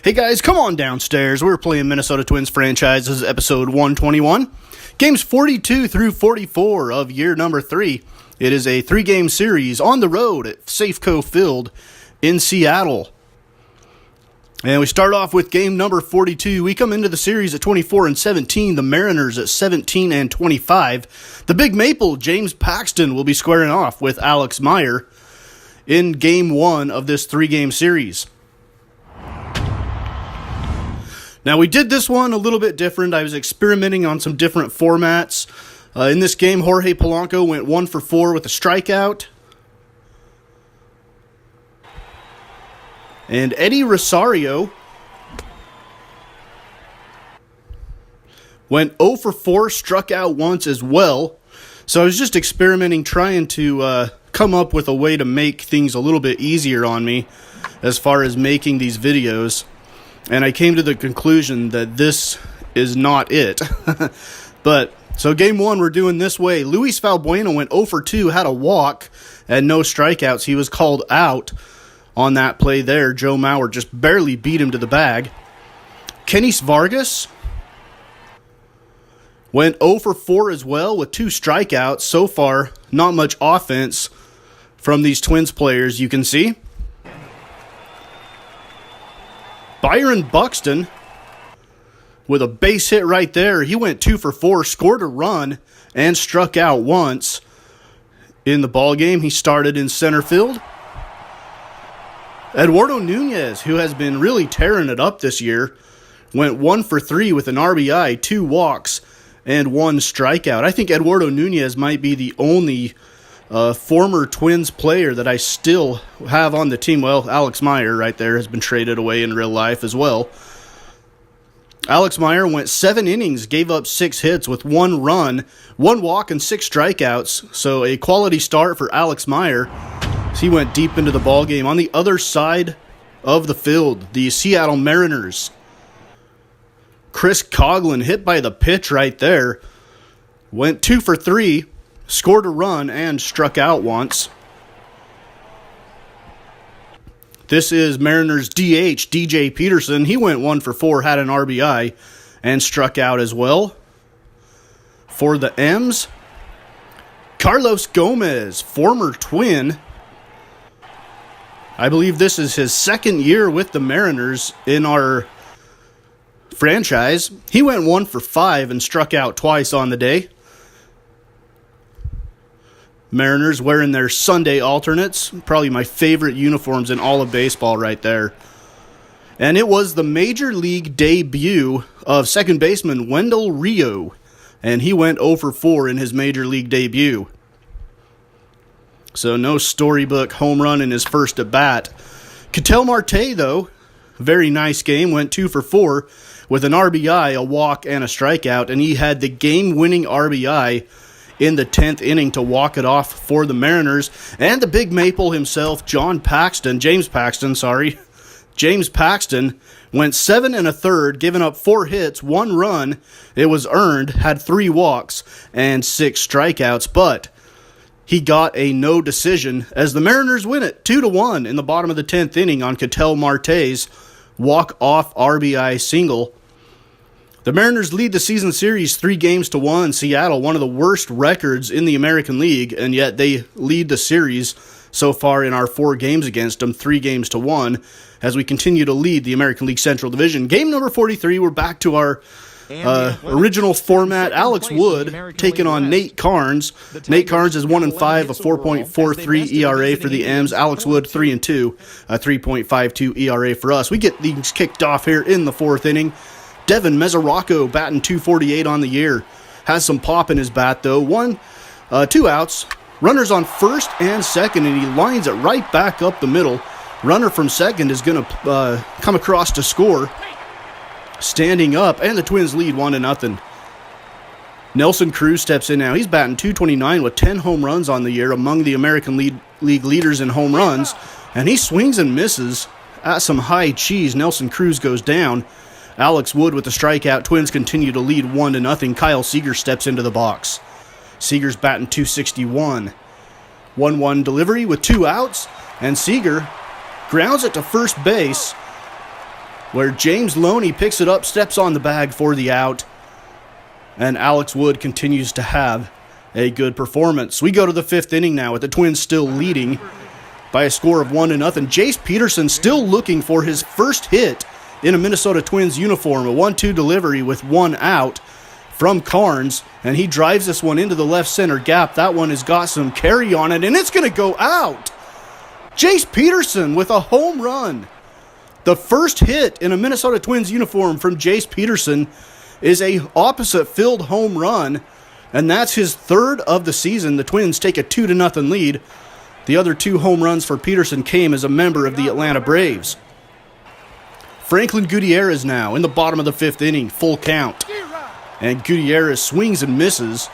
Hey guys, come on downstairs. We're playing Minnesota Twins franchise. This is episode 121. Games 42 through 44 of year number 3. It is a 3-game series on the road at Safeco Field in Seattle. And we start off with game number 42. We come into the series at 24-17. The Mariners at 17-25. The Big Maple, James Paxton, will be squaring off with Alex Meyer in game 1 of this 3-game series. Now, we did this one a little bit different. I was experimenting on some different formats. In this game, Jorge Polanco went 1 for 4 with a strikeout. And Eddie Rosario went 0 for 4, struck out once as well. So I was just experimenting, trying to come up with a way to make things a little bit easier on me as far as making these videos. And I came to the conclusion that this is not it. But, so game 1, we're doing this way. Luis Valbuena went 0 for 2, had a walk, and no strikeouts. He was called out on that play there. Joe Mauer just barely beat him to the bag. Kenys Vargas went 0 for 4 as well with 2 strikeouts. So far, not much offense from these Twins players, you can see. Byron Buxton with a base hit right there. He went 2 for 4, scored a run, and struck out once in the ballgame. He started in center field. Eduardo Nunez, who has been really tearing it up this year, went 1 for 3 with an RBI, 2 walks, and 1 strikeout. I think Eduardo Nunez might be the only former Twins player that I still have on the team. Well, Alex Meyer right there has been traded away in real life as well. Alex Meyer went 7 innings, gave up 6 hits with 1 run, 1 walk, and 6 strikeouts. So a quality start for Alex Meyer. He went deep into the ballgame. On the other side of the field, the Seattle Mariners. Chris Coghlan hit by the pitch right there. Went 2 for 3. Scored a run and struck out once. This is Mariners DH, DJ Peterson. He went 1 for 4, had an RBI, and struck out as well. For the M's, Carlos Gomez, former Twin. I believe this is his 2nd year with the Mariners in our franchise. He went 1 for 5 and struck out twice on the day. Mariners wearing their Sunday alternates. Probably my favorite uniforms in all of baseball right there. And it was the major league debut of second baseman Wendell Rio. And he went 0 for 4 in his major league debut. So no storybook home run in his first at bat. Ketel Marte, though, very nice game. Went 2 for 4 with an RBI, a walk, and a strikeout. And he had the game-winning RBI in the 10th inning to walk it off for the Mariners. And the Big Maple himself, James Paxton, went 7 1/3, giving up 4 hits, 1 run. It was earned, had 3 walks, and 6 strikeouts, but he got a no decision as the Mariners win it 2-1 in the bottom of the 10th inning on Ketel Marte's walk-off RBI single. The Mariners lead the season series 3-1. Seattle, one of the worst records in the American League, and yet they lead the series so far in our 4 games against them, 3-1, as we continue to lead the American League Central Division. Game number 43, we're back to our original format. Alex Wood taking on Nate Carnes. Nate Carnes is 1-5, a 4.43 ERA for the M's. Alex Wood 3-2, a 3.52 ERA for us. We get these kicked off here in the 4th inning. Devin Mesoraco batting .248 on the year. Has some pop in his bat, though. 2 outs. Runners on first and second, and he lines it right back up the middle. Runner from second is going to come across to score. Standing up, and the Twins lead 1-0. Nelson Cruz steps in now. He's batting .229 with 10 home runs on the year, among the American League leaders in home runs. And he swings and misses at some high cheese. Nelson Cruz goes down. Alex Wood with the strikeout. Twins continue to lead 1-0. Kyle Seager steps into the box. Seager's batting .261. 1-1 delivery with 2 outs, and Seager grounds it to first base. where James Loney picks it up, steps on the bag for the out, and Alex Wood continues to have a good performance. We go to the 5th inning now with the Twins still leading by a score of 1-0. Jace Peterson still looking for his first hit in a Minnesota Twins uniform. A 1-2 delivery with 1 out from Carnes, and he drives this one into the left center gap. That one has got some carry on it, and it's going to go out. Jace Peterson with a home run. The first hit in a Minnesota Twins uniform from Jace Peterson is a opposite field home run, and that's his 3rd of the season. The Twins take a 2-0 lead. The other 2 home runs for Peterson came as a member of the Atlanta Braves. Franklin Gutierrez now in the bottom of the 5th inning, full count. And Gutierrez swings and misses,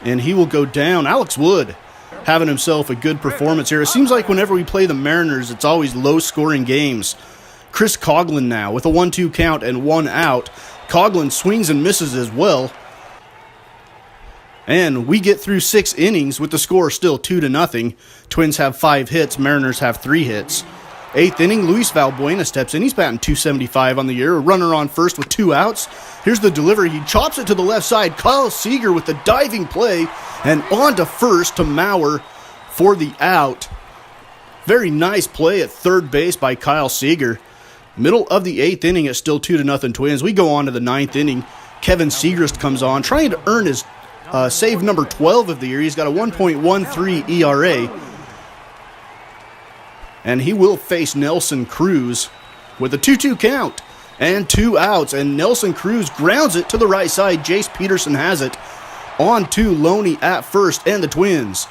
and he will go down. Alex Wood having himself a good performance here. It seems like whenever we play the Mariners, it's always low-scoring games. Chris Coughlin now with a 1-2 count and 1 out. Coughlin swings and misses as well. And we get through 6 innings with the score still 2-0. Twins have 5 hits. Mariners have 3 hits. 8th inning, Luis Valbuena steps in. He's batting .275 on the year. A runner on first with 2 outs. Here's the delivery. He chops it to the left side. Kyle Seager with the diving play. And on to first to Mauer for the out. Very nice play at third base by Kyle Seager. Middle of the 8th inning, it's still 2-0 Twins. We go on to the 9th inning. Kevin Segrist comes on, trying to earn his save number 12 of the year. He's got a 1.13 ERA. And he will face Nelson Cruz with a 2-2 count and 2 outs. And Nelson Cruz grounds it to the right side. Jace Peterson has it. On to Loney at first, and the Twins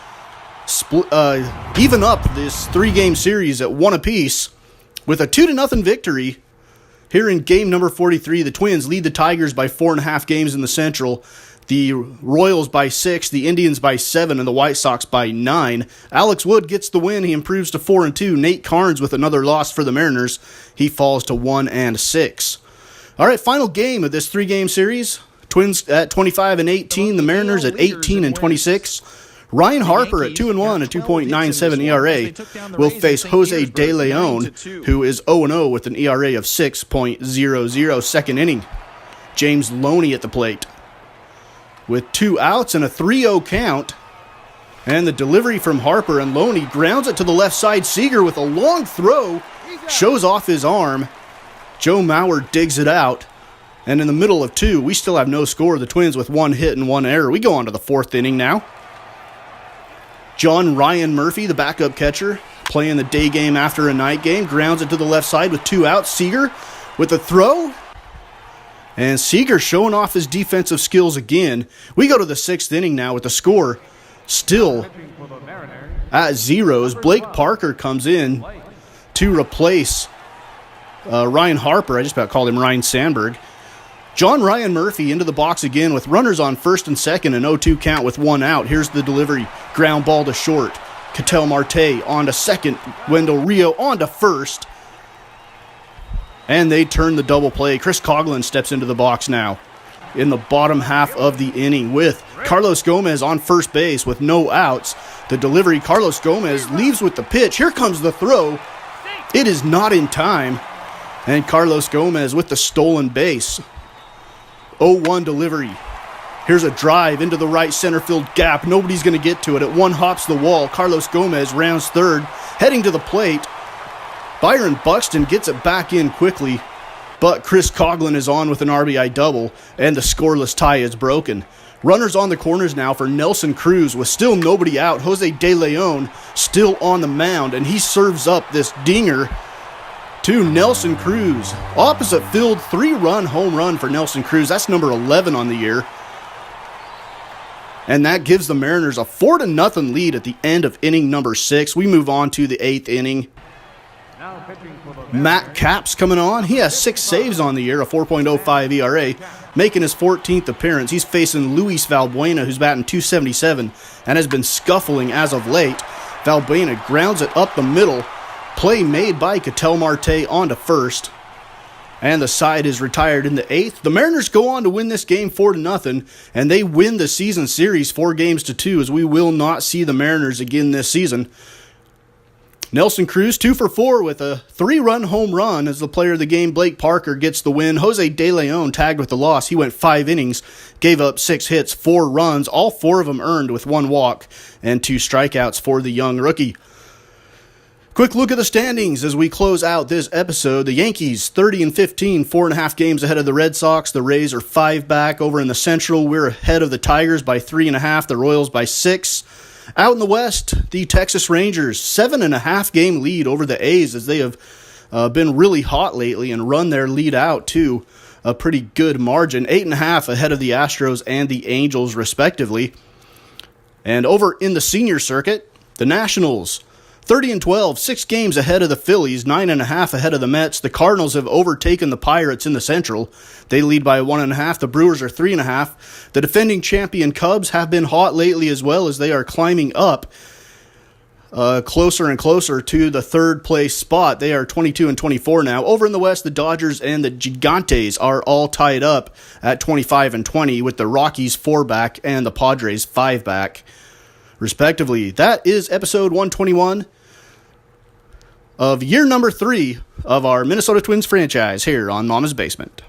even up this 3-game series at 1 apiece with a 2-0 victory. Here in game number 43, the Twins lead the Tigers by 4.5 games in the Central, the Royals by 6, the Indians by 7, and the White Sox by 9. Alex Wood gets the win. He improves to 4-2. Nate Carnes with another loss for the Mariners. He falls to 1-6. All right, final game of this 3-game series. Twins at 25-18, the Mariners at 18-26. Ryan Harper at 2-1, a 2.97 ERA, will face Jose De Leon, who is 0-0 with an ERA of 6.00. Second inning, James Loney at the plate with 2 outs and a 3-0 count. And the delivery from Harper, and Loney grounds it to the left side. Seager with a long throw, shows off his arm. Joe Mauer digs it out. And in the middle of 2, we still have no score. The Twins with 1 hit and 1 error. We go on to the 4th inning now. John Ryan Murphy, the backup catcher, playing the day game after a night game, grounds it to the left side with 2 outs. Seager with a throw. And Seager showing off his defensive skills again. We go to the 6th inning now with the score still at 0. Blake Parker comes in to replace Ryan Harper. I just about called him Ryan Sandberg. John Ryan Murphy into the box again with runners on first and second, an 0-2 count with 1 out. Here's the delivery. Ground ball to short. Ketel Marte on to second. Wendell Rio on to first. And they turn the double play. Chris Coughlin steps into the box now in the bottom half of the inning with Carlos Gomez on first base with no outs. The delivery, Carlos Gomez leaves with the pitch. Here comes the throw. It is not in time. And Carlos Gomez with the stolen base. 0-1 delivery. Here's a drive into the right center field gap. Nobody's going to get to it. At 1 hops the wall. Carlos Gomez rounds third, heading to the plate. Byron Buxton gets it back in quickly, but Chris Coughlin is on with an RBI double, and the scoreless tie is broken. Runners on the corners now for Nelson Cruz with still nobody out. Jose De Leon still on the mound, and he serves up this dinger to Nelson Cruz. Opposite field, 3-run home run for Nelson Cruz. That's number 11 on the year. And that gives the Mariners a 4-0 lead at the end of inning number 6. We move on to the 8th inning. Matt Capps coming on. He has 6 saves on the year, a 4.05 ERA, making his 14th appearance. He's facing Luis Valbuena, who's batting .277 and has been scuffling as of late. Valbuena grounds it up the middle. Play made by Ketel Marte on to first. And the side is retired in the 8th. The Mariners go on to win this game 4-0, and they win the season series 4-2, as we will not see the Mariners again this season. Nelson Cruz 2 for 4 with a 3-run home run as the player of the game. Blake Parker gets the win. Jose De Leon tagged with the loss. He went 5 innings, gave up 6 hits, 4 runs, all 4 of them earned with 1 walk and 2 strikeouts for the young rookie. Quick look at the standings as we close out this episode. The Yankees 30-15, 4.5 games ahead of the Red Sox. The Rays are 5 back. Over in the Central, we're ahead of the Tigers by 3.5, the Royals by 6. Out in the West, the Texas Rangers 7.5 game lead over the A's as they have been really hot lately and run their lead out to a pretty good margin. 8.5 ahead of the Astros and the Angels respectively. And over in the senior circuit, the Nationals 30-12, 6 games ahead of the Phillies, 9.5 ahead of the Mets. The Cardinals have overtaken the Pirates in the Central. They lead by 1.5. The Brewers are 3.5. The defending champion Cubs have been hot lately as well as they are climbing up closer and closer to the third place spot. They are 22-24 now. Over in the West, the Dodgers and the Gigantes are all tied up at 25-20 with the Rockies 4 back and the Padres 5 back, respectively. That is episode 121 of year number 3 of our Minnesota Twins franchise here on Mama's Basement.